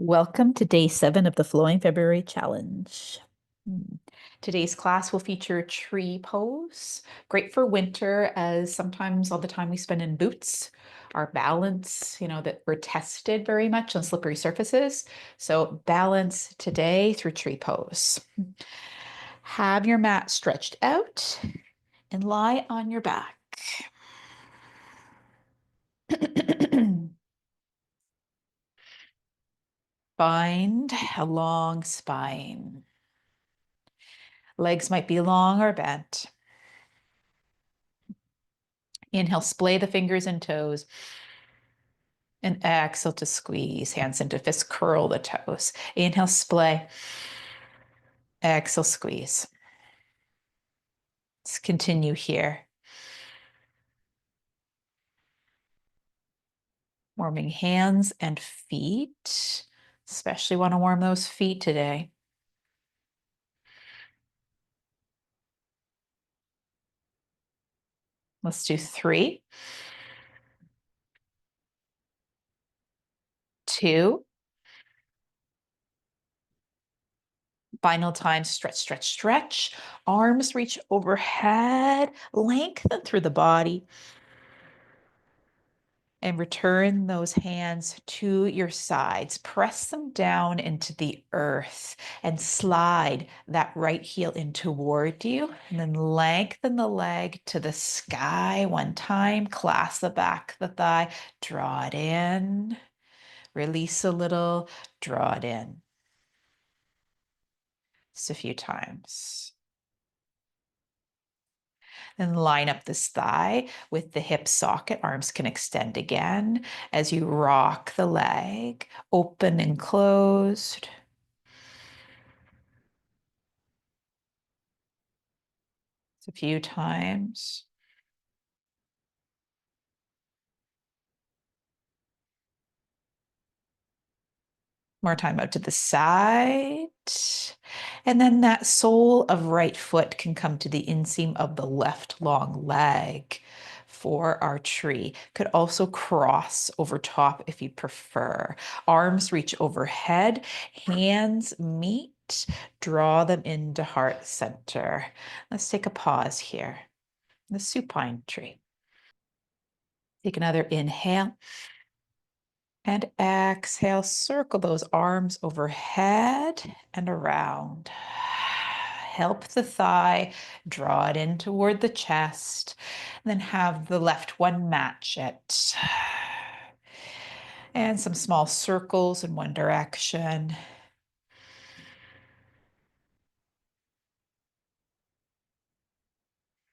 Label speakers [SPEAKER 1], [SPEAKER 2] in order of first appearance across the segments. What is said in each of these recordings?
[SPEAKER 1] Welcome to day 7 of the Flowing February Challenge. Today's class will feature tree pose. Great for winter, as sometimes all the time we spend in boots, our balance, that we're tested very much on slippery surfaces. So balance today through tree pose. Have your mat stretched out and lie on your back. Find a long spine. Legs might be long or bent. Inhale, splay the fingers and toes. And exhale to squeeze. Hands into fists, curl the toes. Inhale, splay. Exhale, squeeze. Let's continue here. Warming hands and feet. Especially want to warm those feet today. Let's do 3, 2. Final time, stretch, stretch, stretch. Arms reach overhead, lengthen through the body. And return those hands to your sides. Press them down into the earth and slide that right heel in toward you. And then lengthen the leg to the sky one time. Clasp the back of the thigh. Draw it in. Release a little. Draw it in. Just a few times. And line up this thigh with the hip socket. Arms can extend again as you rock the leg, open and closed. It's a few times. More time out to the side. And then that sole of right foot can come to the inseam of the left long leg for our tree. Could also cross over top if you prefer. Arms reach overhead, hands meet, draw them into heart center. Let's take a pause here. The supine tree. Take another inhale. And exhale, circle those arms overhead and around. Help the thigh, draw it in toward the chest, and then have the left one match it. And some small circles in one direction.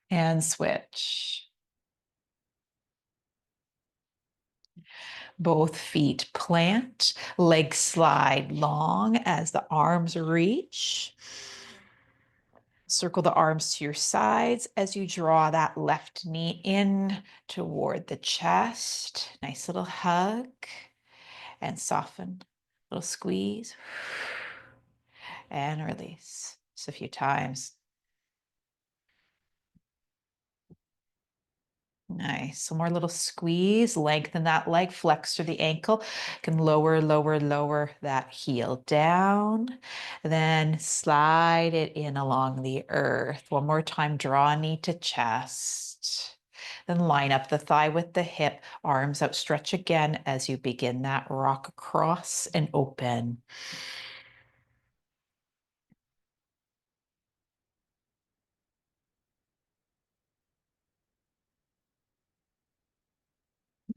[SPEAKER 1] And switch. Both feet plant, legs slide long as the arms reach. Circle the arms to your sides as you draw that left knee in toward the chest. Nice little hug and soften. Little squeeze and release. Just a few times. Nice. Some more little squeeze. Lengthen that leg, flex through the ankle. Can lower, lower, lower that heel down. Then slide it in along the earth. One more time, draw knee to chest. Then line up the thigh with the hip, arms outstretch again as you begin that rock across and open.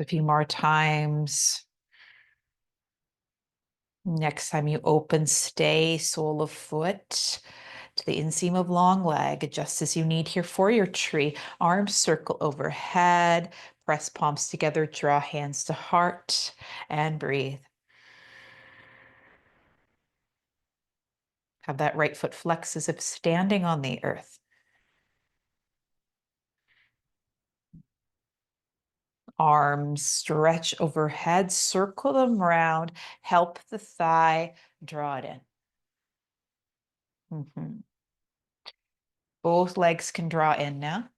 [SPEAKER 1] A few more times. Next time you open, stay sole of foot to the inseam of long leg, adjust as you need here for your tree. Arms circle overhead, press palms together, draw hands to heart, and breathe. Have that right foot flex as if standing on the earth. Arms stretch overhead, circle them round, help the thigh, draw it in. Both legs can draw in now.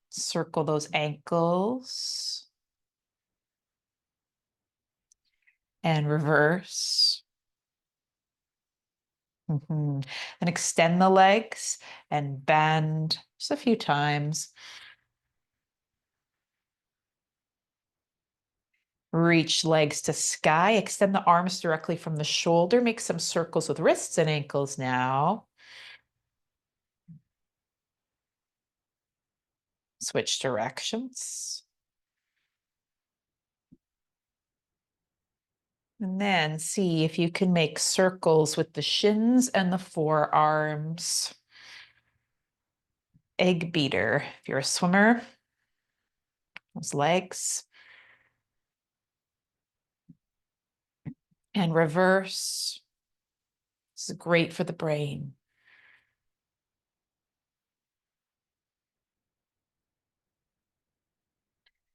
[SPEAKER 1] Circle those ankles. And reverse. And extend the legs and bend just a few times. Reach legs to sky. Extend the arms directly from the shoulder. Make some circles with wrists and ankles now. Switch directions. And then see if you can make circles with the shins and the forearms. Egg beater, if you're a swimmer, those legs. And reverse. This is great for the brain.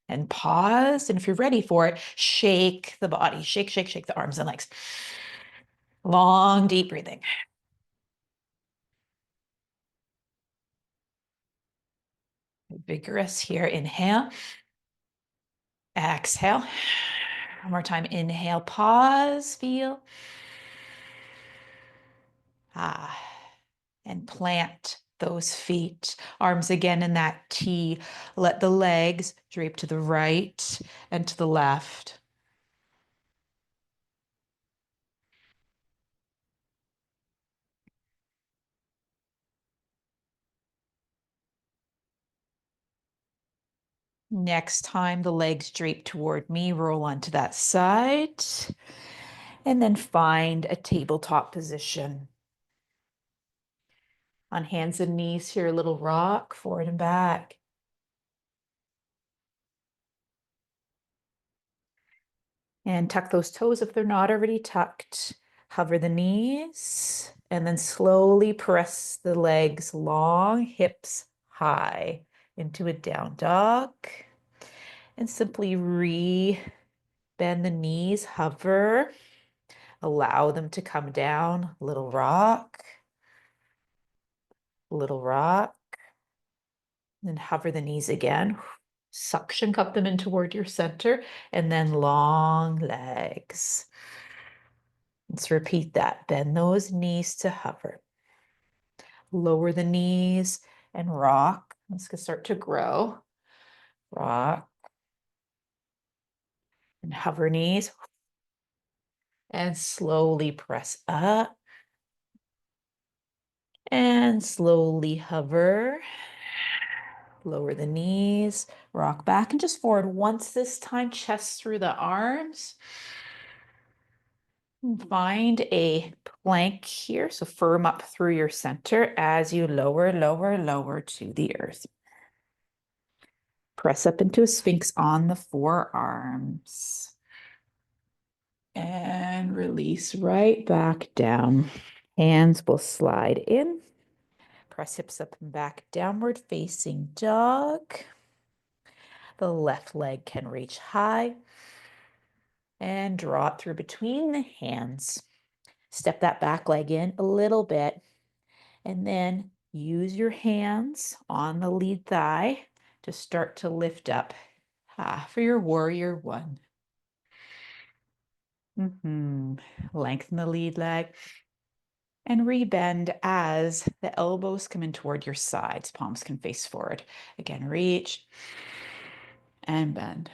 [SPEAKER 1] And pause. And if you're ready for it, shake the body. Shake, shake, shake the arms and legs. Long, deep breathing. Vigorous here. Inhale. Exhale. One more time. Inhale. Pause. Feel. And plant those feet. Arms again in that T. Let the legs drape to the right and to the left. Next time the legs drape toward me, roll onto that side. And then find a tabletop position. On hands and knees here, a little rock, forward and back. And tuck those toes if they're not already tucked. Hover the knees and then slowly press the legs long, hips high into a down dog. And simply bend the knees, hover, allow them to come down. Little rock, little rock. And hover the knees again. Suction cup them in toward your center and then long legs. Let's repeat that. Bend those knees to hover. Lower the knees and rock. Let's start to grow. Rock and hover knees and slowly press up and slowly hover. Lower the knees, rock back and just forward once this time, chest through the arms. Find a plank here, so firm up through your center as you lower, lower, lower to the earth. Press up into a sphinx on the forearms. And release right back down. Hands will slide in. Press hips up and back, downward facing dog. The left leg can reach high. And draw it through between the hands. Step that back leg in a little bit. And then use your hands on the lead thigh to start to lift up for your warrior one. Lengthen the lead leg and rebend as the elbows come in toward your sides. Palms can face forward. Again, reach and bend.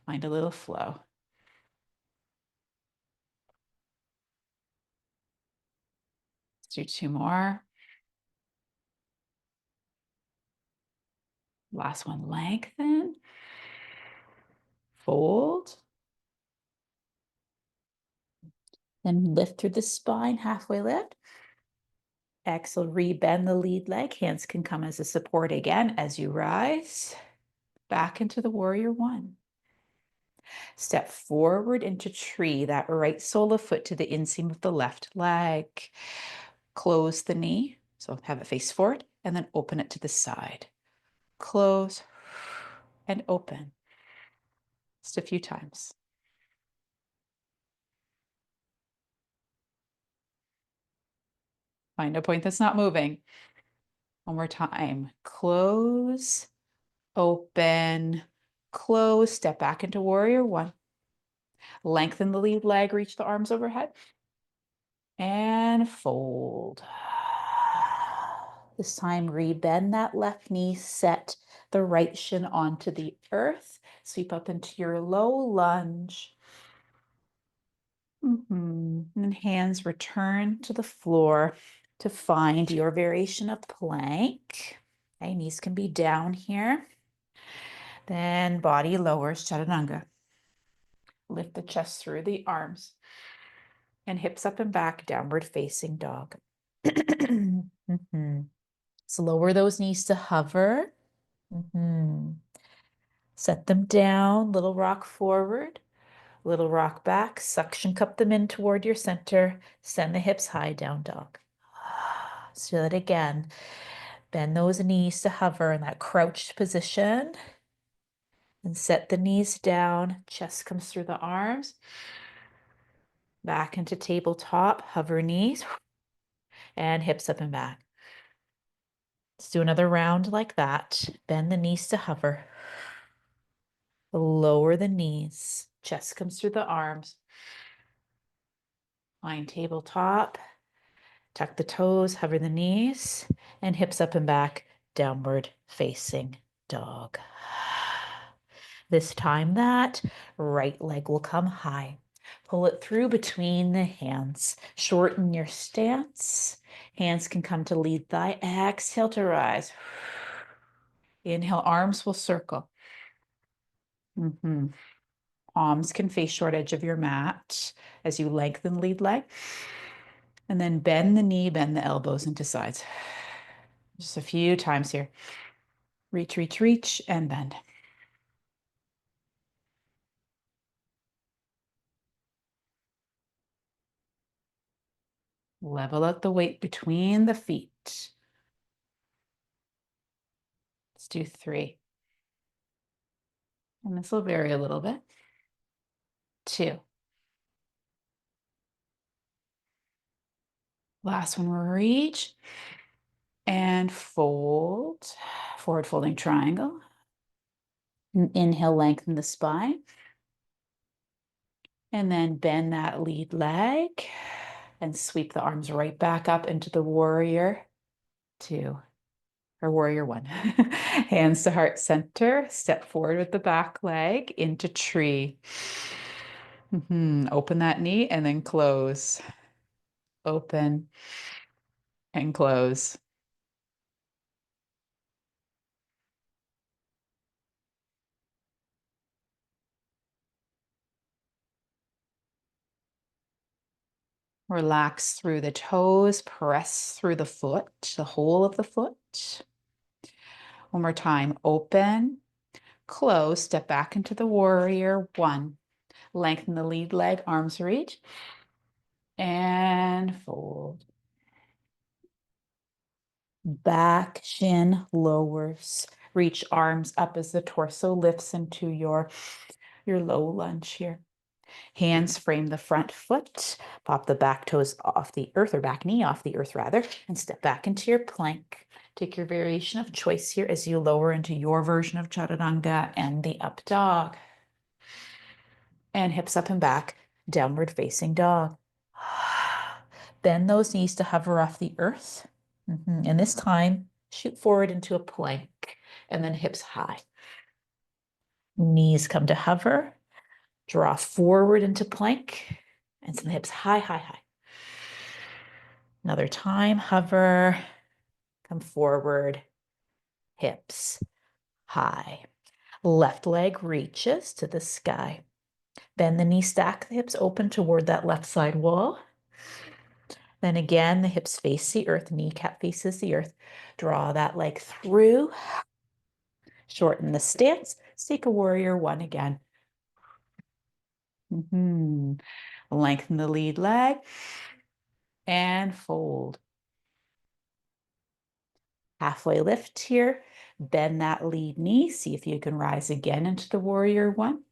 [SPEAKER 1] Find a little flow. Let's do two more. Last one, lengthen. Fold. Then lift through the spine, halfway lift. Exhale, rebend the lead leg. Hands can come as a support again as you rise. Back into the warrior one. Step forward into tree, that right sole of foot to the inseam of the left leg. Close the knee, so have it face forward, and then open it to the side. Close and open. Just a few times. Find a point that's not moving. One more time. Close, open, close. Step back into warrior one. Lengthen the lead leg, reach the arms overhead. and fold. This time, rebend that left knee, set the right shin onto the earth, sweep up into your low lunge. And then hands return to the floor to find your variation of plank. Okay, knees can be down here. Then body lowers, chaturanga. Lift the chest through the arms and hips up and back, downward facing dog. So lower those knees to hover. Set them down, little rock forward, little rock back, suction cup them in toward your center, send the hips high, down dog. Let's do that again. Bend those knees to hover in that crouched position. And set the knees down, chest comes through the arms. Back into tabletop, hover knees, and hips up and back. Let's do another round like that. Bend the knees to hover. Lower the knees, chest comes through the arms. Find tabletop, tuck the toes, hover the knees, and hips up and back, downward facing dog. This time that right leg will come high. Pull it through between the hands. Shorten your stance. Hands can come to lead thigh. Exhale to rise. Inhale, arms will circle. Palms can face short edge of your mat as you lengthen lead leg. And then bend the knee, bend the elbows into sides. Just a few times here. Reach, reach, reach, and bend. Level out the weight between the feet. Let's do 3. And this will vary a little bit. 2. Last one, reach and fold. Forward folding triangle. Inhale, lengthen the spine. And then bend that lead leg and sweep the arms right back up into the warrior 2 or warrior 1. Hands to heart center, step forward with the back leg into tree. Open that knee and then close. Open and close. Relax through the toes, press through the foot, the whole of the foot. One more time, open, close, step back into the warrior 1. Lengthen the lead leg, arms reach, and fold. Back shin lowers. Reach arms up as the torso lifts into your low lunge here. Hands frame the front foot, pop the back toes off the earth, or back knee off the earth rather, and step back into your plank. Take your variation of choice here as you lower into your version of chaturanga and the up dog. And hips up and back, downward facing dog. Bend those knees to hover off the earth. And this time, shoot forward into a plank and then hips high. Knees come to hover. Draw forward into plank and send the hips high, high, high. Another time, hover, come forward, hips high. Left leg reaches to the sky. Bend the knee, stack the hips open toward that left side wall. Then again, the hips face the earth, kneecap faces the earth. Draw that leg through. Shorten the stance. Take a warrior 1 again. Lengthen the lead leg and fold. Halfway lift here. Bend that lead knee. See if you can rise again into the warrior 1.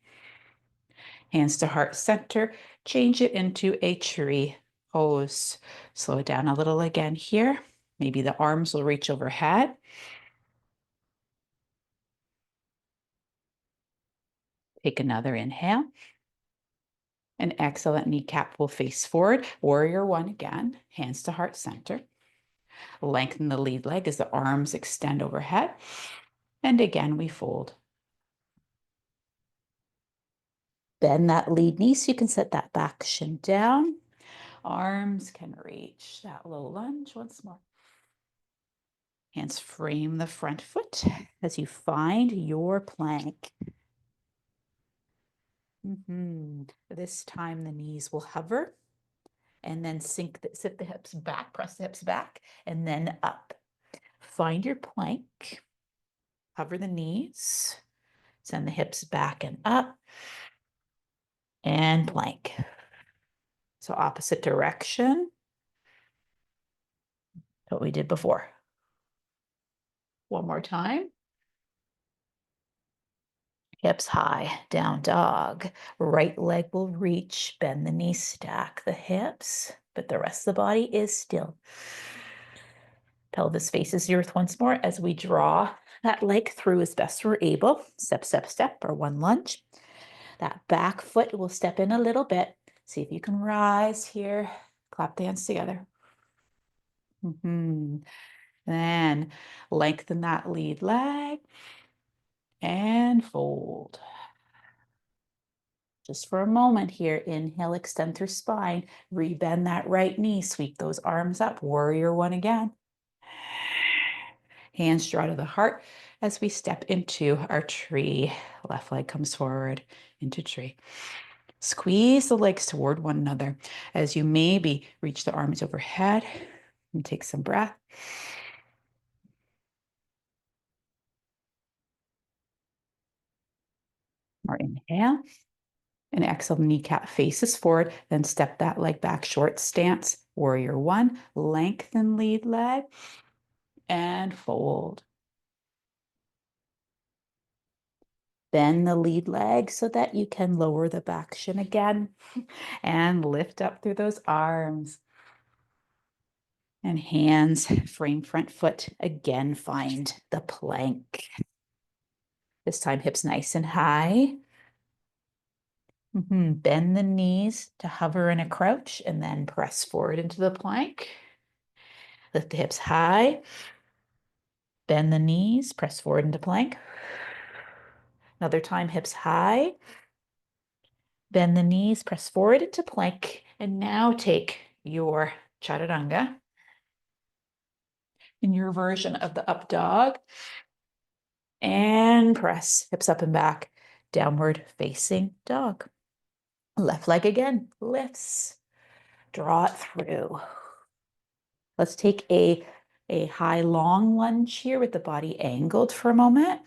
[SPEAKER 1] Hands to heart center. Change it into a tree pose. Slow it down a little again here. Maybe the arms will reach overhead. Take another inhale.
[SPEAKER 2] And excellent. Kneecap will face forward. Warrior one again. Hands to heart center. Lengthen the lead leg as the arms extend overhead. And again, we fold. Bend that lead knee so you can set that back shin down. Arms can reach that low lunge once more. Hands frame the front foot as you find your plank. This time the knees will hover and then sit the hips back, press the hips back, and then up. Find your plank, hover the knees, send the hips back and up, and plank. So opposite direction, what we did before. One more time. Hips high, down dog. Right leg will reach, bend the knees, stack the hips, but the rest of the body is still. Pelvis faces the earth once more as we draw that leg through as best we're able. Step, step, step, or one lunge. That back foot will step in a little bit. See if you can rise here. Clap the hands together. Then lengthen that lead leg and fold. Just for a moment here, inhale, extend through spine, rebend that right knee, sweep those arms up, warrior one again. Hands draw to the heart as we step into our tree. Left leg comes forward into tree. Squeeze the legs toward one another as you maybe reach the arms overhead and take some breath. More inhale. And exhale, kneecap faces forward, then step that leg back, short stance, warrior one, lengthen lead leg, and fold. Bend the lead leg so that you can lower the back shin again and lift up through those arms. And hands frame front foot, again find the plank. This time hips nice and high. Bend the knees to hover in a crouch and then press forward into the plank. Lift the hips high. Bend the knees, press forward into plank. Another time, hips high. Bend the knees, press forward into plank. And now take your chaturanga in your version of the up dog. And press hips up and back, downward facing dog. Left leg again, lifts. Draw it through. Let's take a high long lunge here with the body angled for a moment.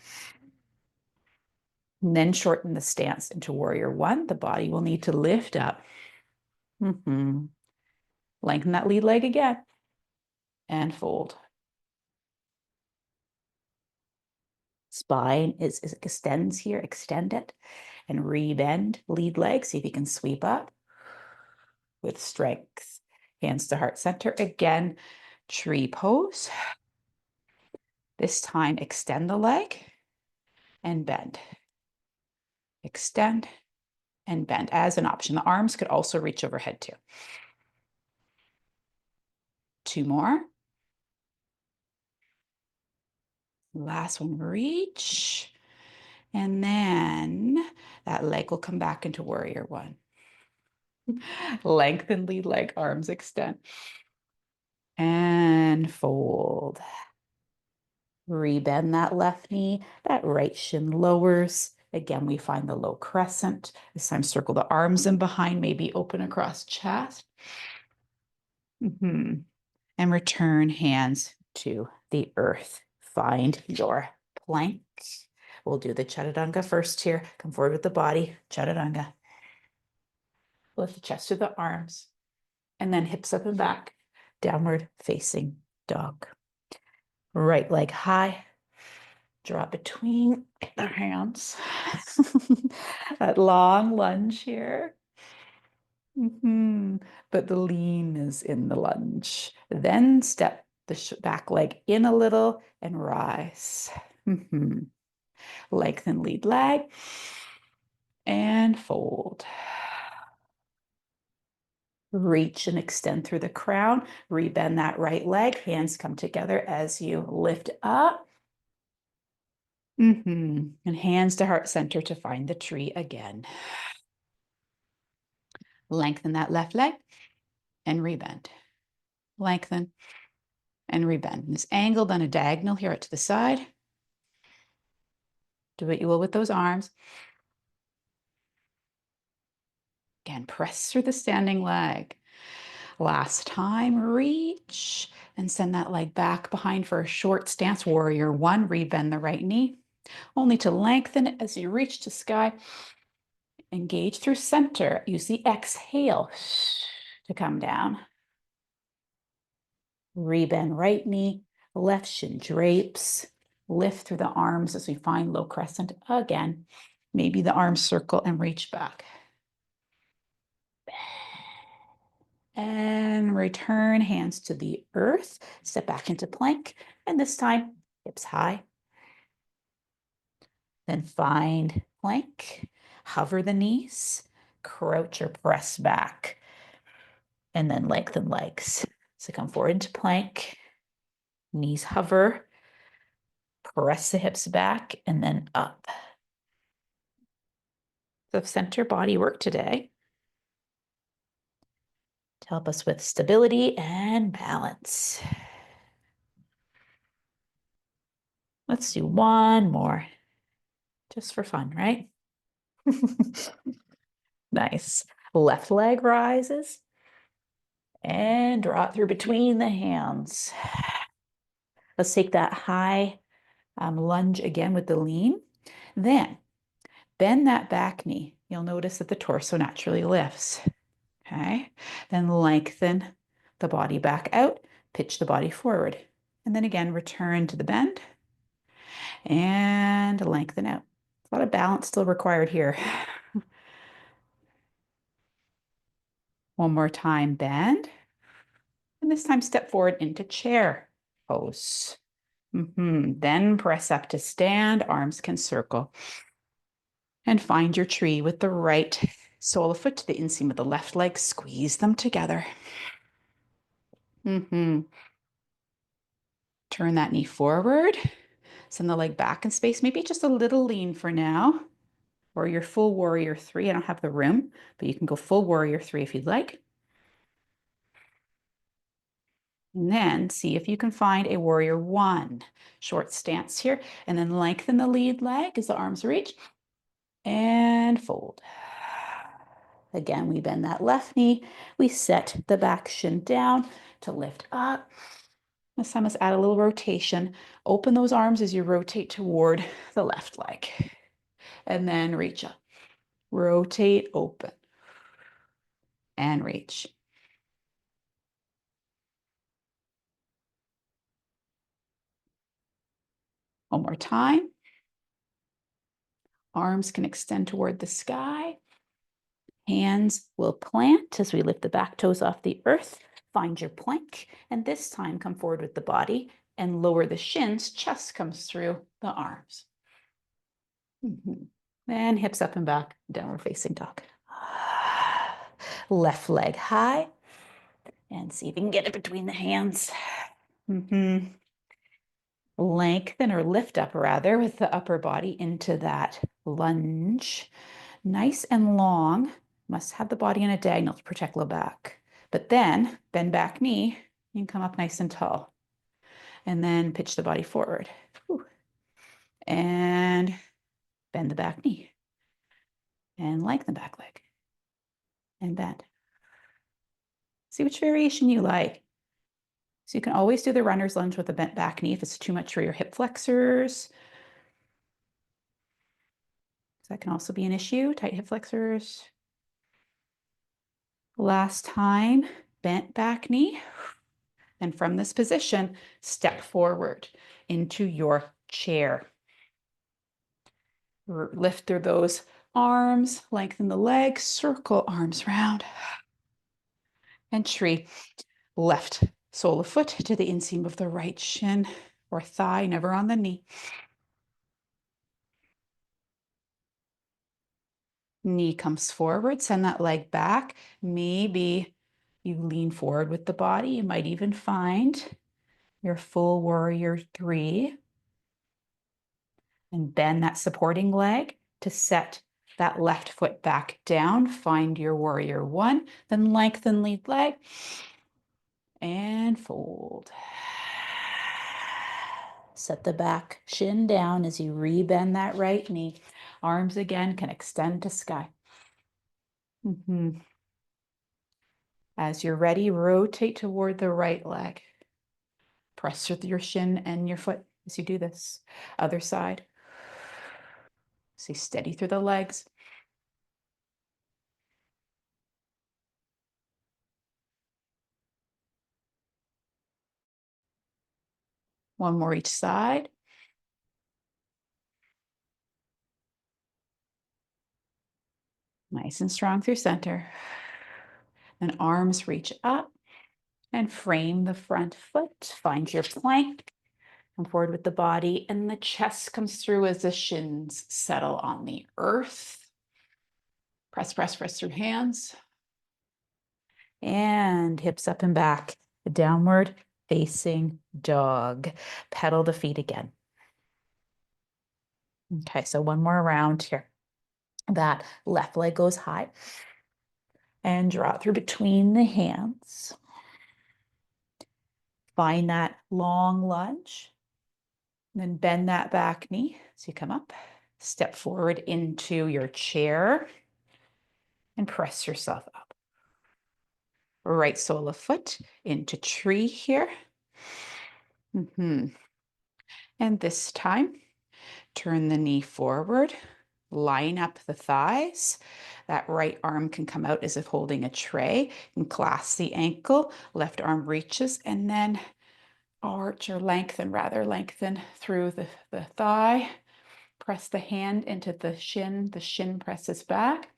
[SPEAKER 2] And then shorten the stance into warrior one. The body will need to lift up. Lengthen that lead leg again and fold. Spine extends here, extend it and rebend lead leg. See if you can sweep up with strength. Hands to heart center. Again, tree pose. This time, extend the leg and bend. Extend and bend as an option. The arms could also reach overhead too. Two more. Last one, reach. And then that leg will come back into warrior one. Lengthen lead leg, arms extend. And fold. Rebend that left knee, that right shin lowers. Again, we find the low crescent. This time, circle the arms in behind, maybe open across chest. And return hands to the earth. Find your plank. We'll do the chaturanga first here. Come forward with the body, chaturanga. Lift the chest to the arms, and then hips up and back, downward facing dog. Right leg high, draw between the hands. That long lunge here. But the lean is in the lunge. Then step the back leg in a little and rise. Lengthen lead leg and fold. Reach and extend through the crown. Rebend that right leg. Hands come together as you lift up. And hands to heart center to find the tree again. Lengthen that left leg and rebend. Lengthen and rebend. This angled on a diagonal here out to the side. Do what you will with those arms. Again, press through the standing leg. Last time, reach and send that leg back behind for a short stance. Warrior one, rebend the right knee, only to lengthen it as you reach to sky. Engage through center. Use the exhale to come down. Rebend right knee, left shin drapes. Lift through the arms as we find low crescent again. Maybe the arms circle and reach back. And return hands to the earth. Step back into plank. And this time, hips high. Then find plank. Hover the knees. Crouch or press back. And then lengthen legs. So come forward into plank. Knees hover. Press the hips back and then up. So center body work today to help us with stability and balance. Let's do one more, just for fun, right? Nice. Left leg rises and draw it through between the hands. Let's take that high lunge again with the lean. Then bend that back knee. You'll notice that the torso naturally lifts. Okay. Then lengthen the body back out, pitch the body forward. And then again, return to the bend and lengthen out. A lot of balance still required here. One more time, bend. And this time, step forward into chair pose. Then press up to stand, arms can circle. And find your tree with the right sole of foot to the inseam of the left leg. Squeeze them together. Turn that knee forward. Send the leg back in space, maybe just a little lean for now. Or your full warrior three. I don't have the room, but you can go full warrior three if you'd like. And then see if you can find a warrior one. Short stance here. And then lengthen the lead leg as the arms reach. And fold. Again, we bend that left knee. We set the back shin down to lift up. This time, let's add a little rotation. Open those arms as you rotate toward the left leg. And then reach up. Rotate, open. And reach. One more time. Arms can extend toward the sky. Hands will plant as we lift the back toes off the earth. Find your plank. And this time, come forward with the body and lower the shins. Chest comes through the arms. Then hips up and back, downward facing dog. Left leg high. And see if you can get it between the hands. Lengthen or lift up rather with the upper body into that lunge. Nice and long. Must have the body in a diagonal to protect low back. But then bend back knee. You can come up nice and tall. And then pitch the body forward. And bend the back knee. And lengthen the back leg. And bend. See which variation you like. So you can always do the runner's lunge with a bent back knee if it's too much for your hip flexors. That can also be an issue, tight hip flexors. Last time, bent back knee. And from this position, step forward into your chair. Lift through those arms, lengthen the legs, circle arms round. And tree. Left sole of foot to the inseam of the right shin or thigh, never on the knee. Knee comes forward, send that leg back. Maybe You lean forward with the body. You might even find your full warrior three and bend that supporting leg to set that left foot back down. Find your warrior one, then lengthen lead leg and fold. Set the back shin down as you rebend that right knee. Arms again can extend to sky. As you're ready, rotate toward the right leg. Press with your shin and your foot as you do this. Other side. Stay steady through the legs. One more each side. Nice and strong through center. Then arms reach up and frame the front foot. Find your plank. Come forward with the body, and the chest comes through as the shins settle on the earth. Press, press, press through hands. And hips up and back. Downward facing dog. Pedal the feet again. Okay, so one more round here. That left leg goes high. And draw it through between the hands. Find that long lunge. And then bend that back knee as you come up. Step forward into your chair and press yourself up. Right sole of foot into tree here. And this time, turn the knee forward, line up the thighs. That right arm can come out as if holding a tray and clasp the ankle. Left arm reaches and then arch or lengthen through the thigh. Press the hand into the shin presses back.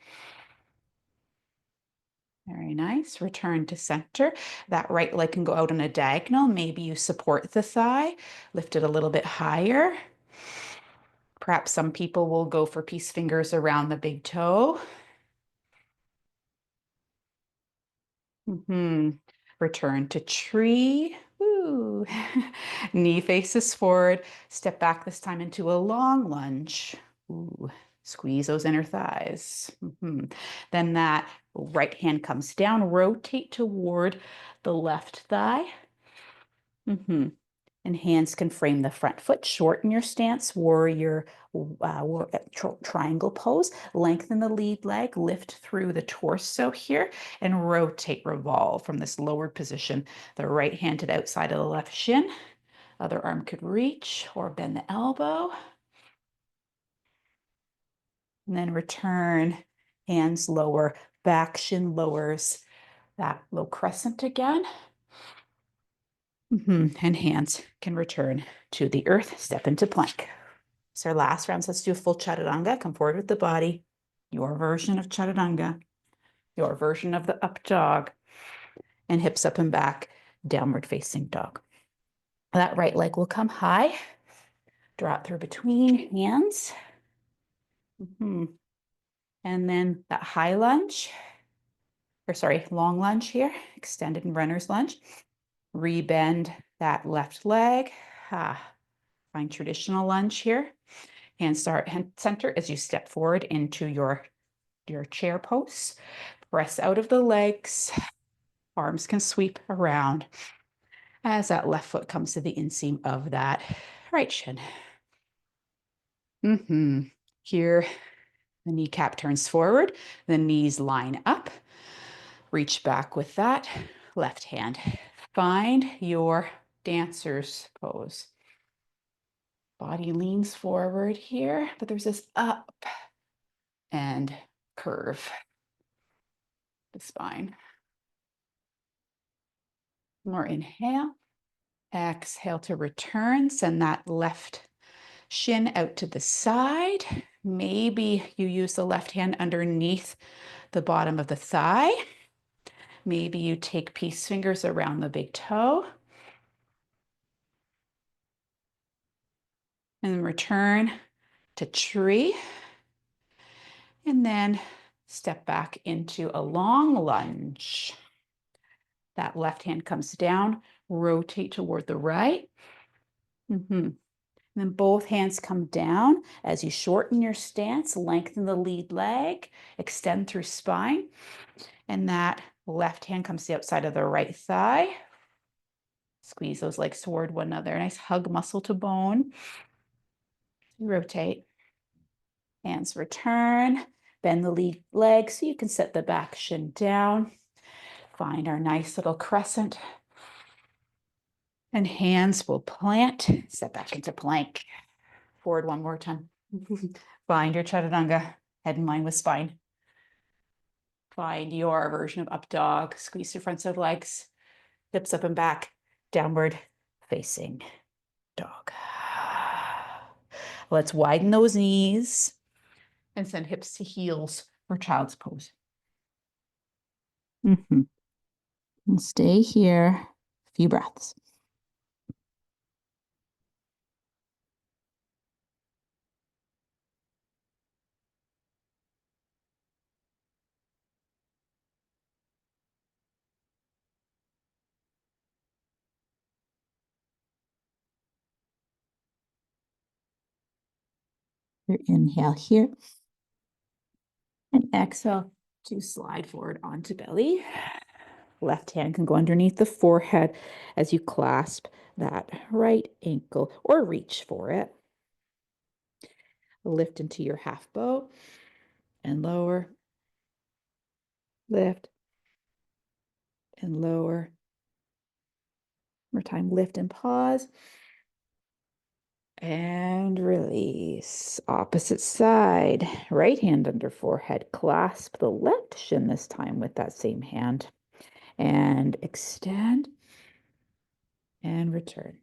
[SPEAKER 2] Very nice. Return to center. That right leg can go out on a diagonal. Maybe you support the thigh, lift it a little bit higher. Perhaps some people will go for peace fingers around the big toe. Return to tree. Ooh. Knee faces forward. Step back this time into a long lunge. Ooh. Squeeze those inner thighs. Then that right hand comes down. Rotate toward the left thigh. And hands can frame the front foot. Shorten your stance. Warrior triangle pose. Lengthen the lead leg. Lift through the torso here and rotate, revolve from this lowered position. The right hand to the outside of the left shin. Other arm could reach or bend the elbow. And then return. Hands lower. Back shin lowers. That low crescent again. And hands can return to the earth. Step into plank. So our last round. So let's do a full chaturanga. Come forward with the body. Your version of chaturanga. Your version of the up dog. And hips up and back. Downward facing dog. That right leg will come high. Draw it through between hands. And then that high lunge. Long lunge here. Extended and runner's lunge. Rebend that left leg. Find traditional lunge here. Hands start center as you step forward into your chair pose. Press out of the legs. Arms can sweep around as that left foot comes to the inseam of that right shin. Here, the kneecap turns forward. The knees line up. Reach back with that left hand. Find your dancer's pose. Body leans forward here, but there's this up and curve the spine. More inhale. Exhale to return. Send that left shin out to the side. Maybe you use the left hand underneath the bottom of the thigh. Maybe you take peace fingers around the big toe. And then return to tree. And then step back into a long lunge. That left hand comes down, rotate toward the right. And then both hands come down as you shorten your stance, lengthen the lead leg, extend through spine. And that left hand comes to the outside of the right thigh. Squeeze those legs toward one another. Nice hug muscle to bone. Rotate. Hands return. Bend the lead leg so you can set the back shin down. Find our nice little crescent. And hands will plant. Step back into plank. Forward one more time. Find your chaturanga. Head in line with spine. Find your version of up dog. Squeeze your front side legs. Hips up and back. Downward facing dog. Let's widen those knees and send hips to heels for child's pose. And stay here a few breaths. Your inhale here and exhale to slide forward onto belly. Left hand can go underneath the forehead as you clasp that right ankle or reach for it. Lift into your half bow and lower. Lift and lower. More time, lift and pause. And release. Opposite side. Right hand under forehead. Clasp the left shin this time with that same hand. And extend. And return.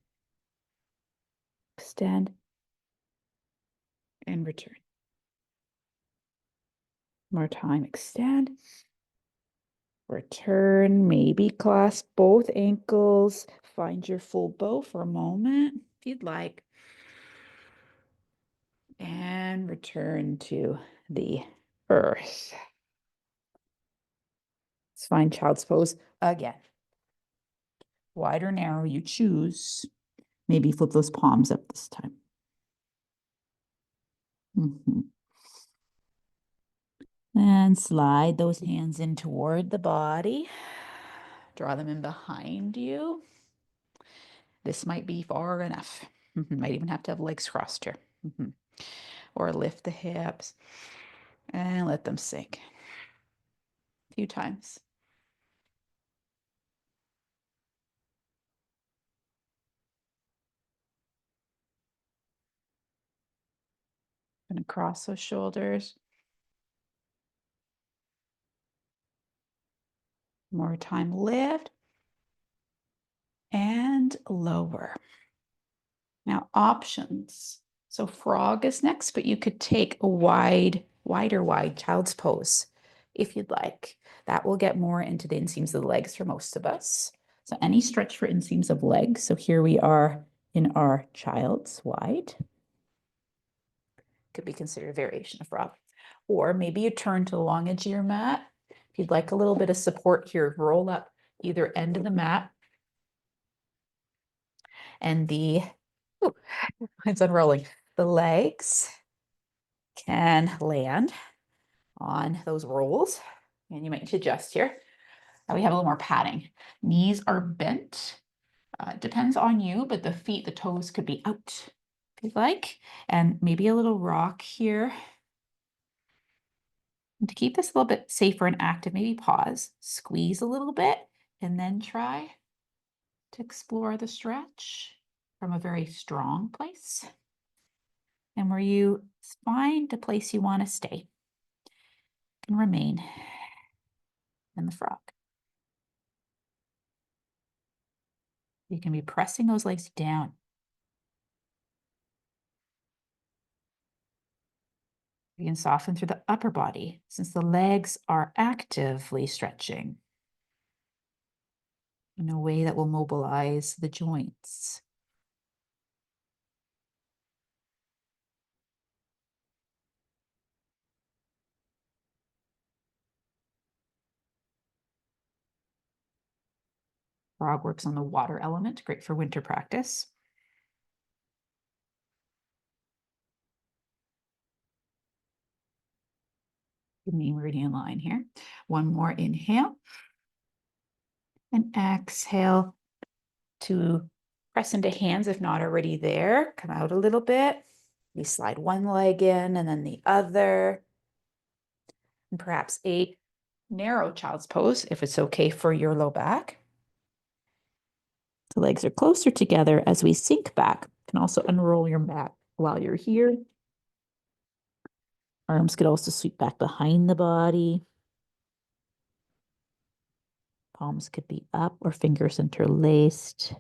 [SPEAKER 2] Extend. And return. More time. Extend. Return. Maybe clasp both ankles. Find your full bow for a moment if you'd like. And return to the earth. Let's find child's pose again. Wide or narrow, you choose. Maybe flip those palms up this time. And slide those hands in toward the body. Draw them in behind you. This might be far enough. Might even have to have legs crossed here. Or lift the hips and let them sink. A few times. Going to cross those shoulders. More time, lift and lower. Now options. So frog is next, but you could take a wide child's pose if you'd like. That will get more into the inseams of the legs for most of us. So any stretch for inseams of legs. So here we are in our child's wide. Could be considered a variation of frog. Or maybe you turn to the long edge of your mat. If you'd like a little bit of support here, roll up either end of the mat. And it's unrolling. The legs can land on those rolls. And you might need to adjust here. We have a little more padding. Knees are bent. Depends on you, but the feet, the toes could be out if you'd like. And maybe a little rock here. And to keep this a little bit safer and active, maybe pause, squeeze a little bit, and then try to explore the stretch from a very strong place. And where you find a place you want to stay and remain in the frog. You can be pressing those legs down. You can soften through the upper body since the legs are actively stretching in a way that will mobilize the joints. Frog works on the water element, great for winter practice. Knee meridian line here. One more inhale and exhale to press into hands if not already there. Come out a little bit. You slide one leg in and then the other. And perhaps a narrow child's pose if it's okay for your low back. The legs are closer together as we sink back. You can also unroll your mat while you're here. Arms could also sweep back behind the body. Palms could be up or fingers interlaced.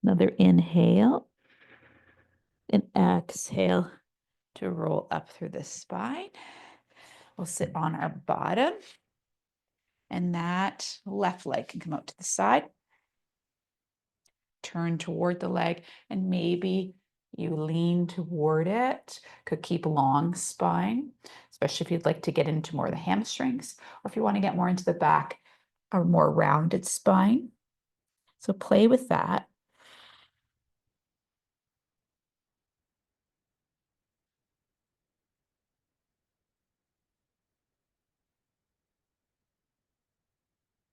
[SPEAKER 2] Another inhale and exhale to roll up through the spine. We'll sit on our bottom and that left leg can come out to the side. Turn toward the leg and maybe you lean toward it. Could keep long spine, especially if you'd like to get into more of the hamstrings or if you want to get more into the back or more rounded spine. So play with that.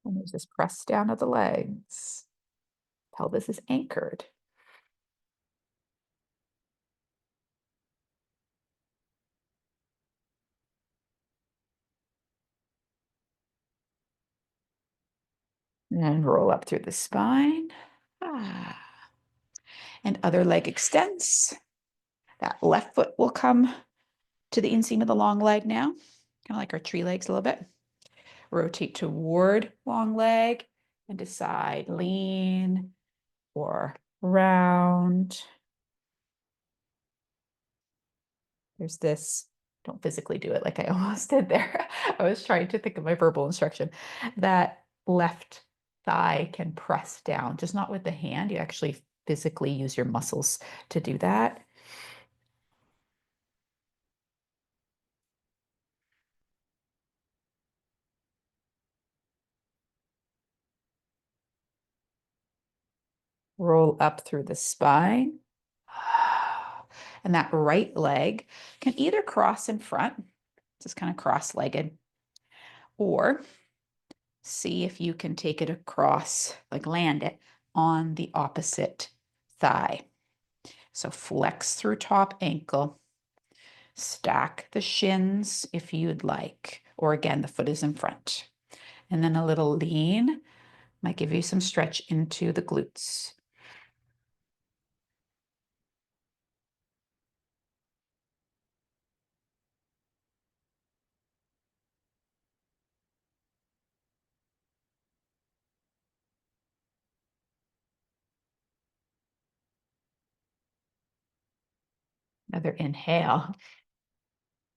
[SPEAKER 2] And there's this press down of the legs. Pelvis is anchored. And roll up through the spine. And other leg extends. That left foot will come to the inseam of the long leg now, kind of like our tree legs a little bit. Rotate toward long leg and decide lean or round. There's this, don't physically do it like I almost did there. I was trying to think of my verbal instruction. That left thigh can press down, just not with the hand. You actually physically use your muscles to do that. Roll up through the spine. And that right leg can either cross in front, just kind of cross-legged, or see if you can take it across, like land it on the opposite thigh. So flex through top ankle, stack the shins if you'd like, or again, the foot is in front. And then a little lean might give you some stretch into the glutes. Another inhale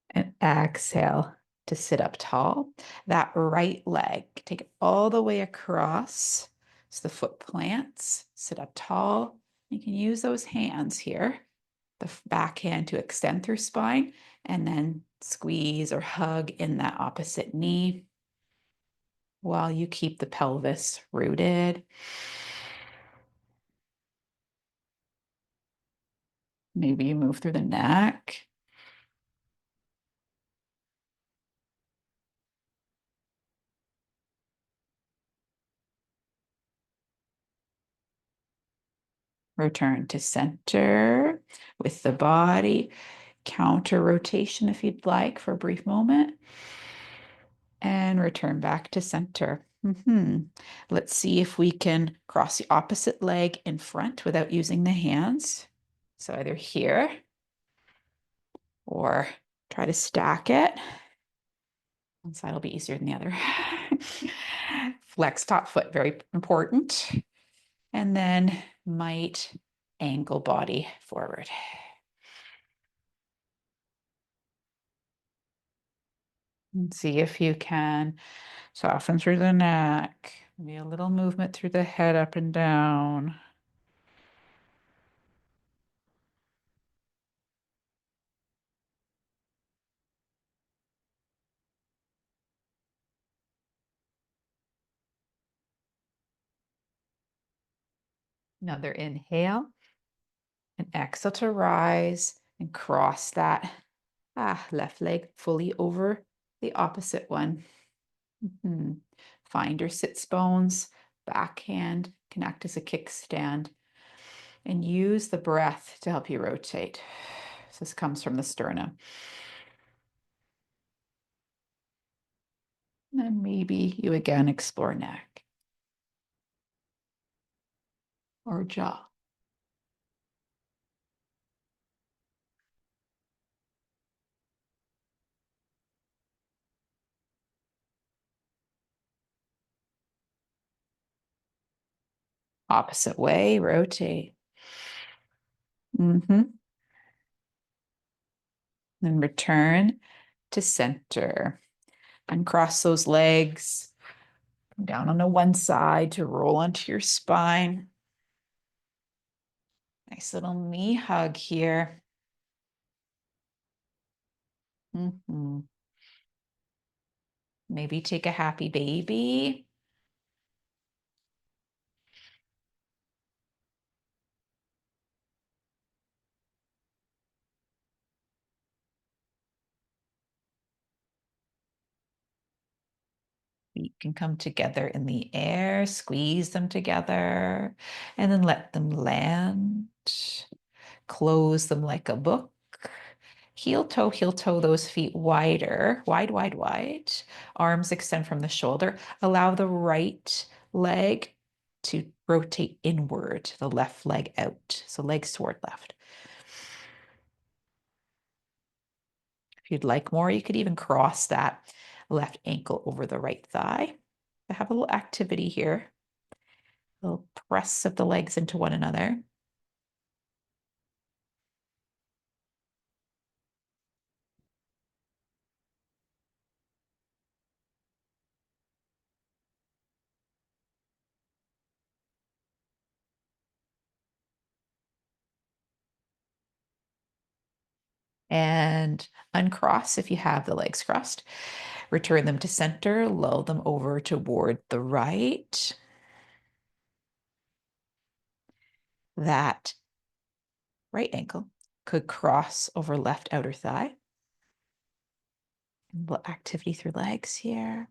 [SPEAKER 2] and exhale to sit up tall. That right leg, take it all the way across. So the foot plants, sit up tall. You can use those hands here, the back hand to extend through spine, and then squeeze or hug in that opposite knee while you keep the pelvis rooted. Maybe you move through the neck. Return to center with the body. Counter rotation if you'd like for a brief moment. And return back to center. Let's see if we can cross the opposite leg in front without using the hands. So either here or try to stack it. One side will be easier than the other. Flex top foot, very important. And then might angle body forward. And see if you can soften through the neck. Maybe a little movement through the head up and down. Another inhale and exhale to rise and cross that left leg fully over the opposite one. Find your sits bones, backhand can act as a kickstand, and use the breath to help you rotate. So this comes from the sternum. And then maybe you again explore neck or jaw. Opposite way, rotate. Then return to center. Uncross those legs. Come down on the one side to roll onto your spine. Nice little knee hug here. Maybe take a happy baby. Feet can come together in the air, squeeze them together, and then let them land. Close them like a book. Heel toe those feet wider, wide, wide, wide. Arms extend from the shoulder. Allow the right leg to rotate inward, the left leg out. So legs toward left. If you'd like more, you could even cross that left ankle over the right thigh. I have a little activity here. A little press of the legs into one another. And uncross if you have the legs crossed. Return them to center, lull them over toward the right. That right ankle could cross over left outer thigh. A little activity through legs here.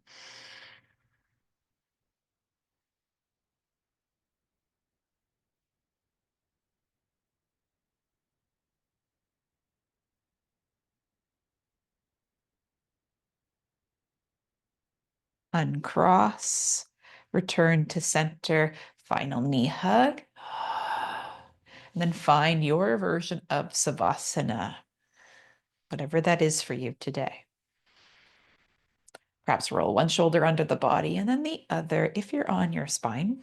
[SPEAKER 2] Uncross, return to center, final knee hug. And then find your version of Savasana, whatever that is for you today. Perhaps roll one shoulder under the body and then the other if you're on your spine.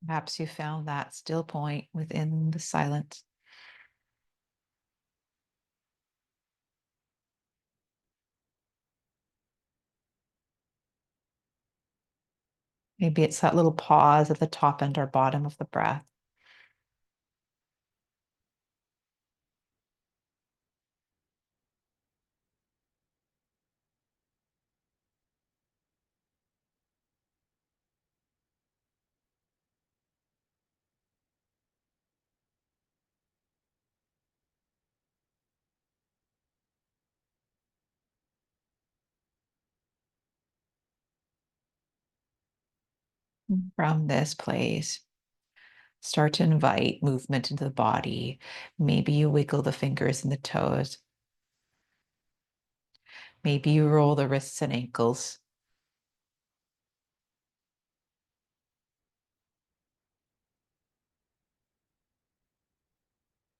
[SPEAKER 2] Perhaps you found that still point within the silence.
[SPEAKER 1] Maybe it's that little pause at the top and or bottom of the breath. From this place, start to invite movement into the body. Maybe you wiggle the fingers and the toes. Maybe you roll the wrists and ankles.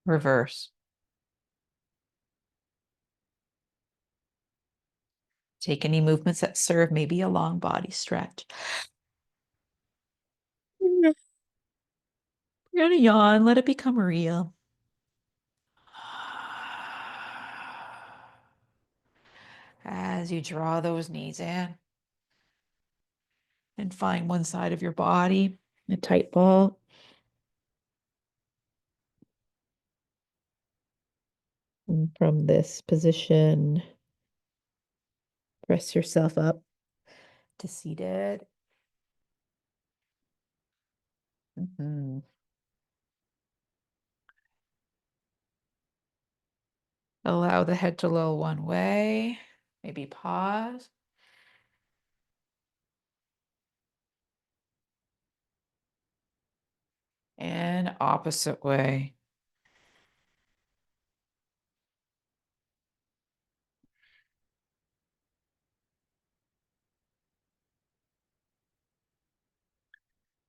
[SPEAKER 1] Reverse. Take any movements that serve, maybe a long body stretch. You're gonna yawn, let it become real. As you draw those knees in and find one side of your body, a tight ball. And from this position, press yourself up to seated. Mhm. Allow the head to loll one way. Maybe pause. And opposite way.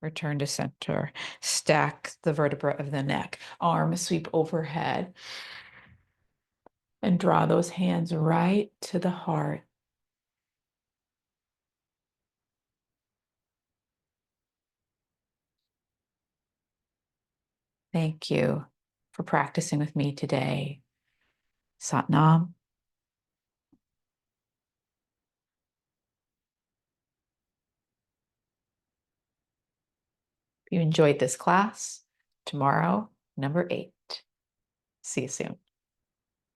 [SPEAKER 1] Return to center. Stack the vertebra of the neck. Arms sweep overhead. And draw those hands right to the heart. Thank you for practicing with me today. Satnam. If you enjoyed this class, tomorrow, number 8. See you soon.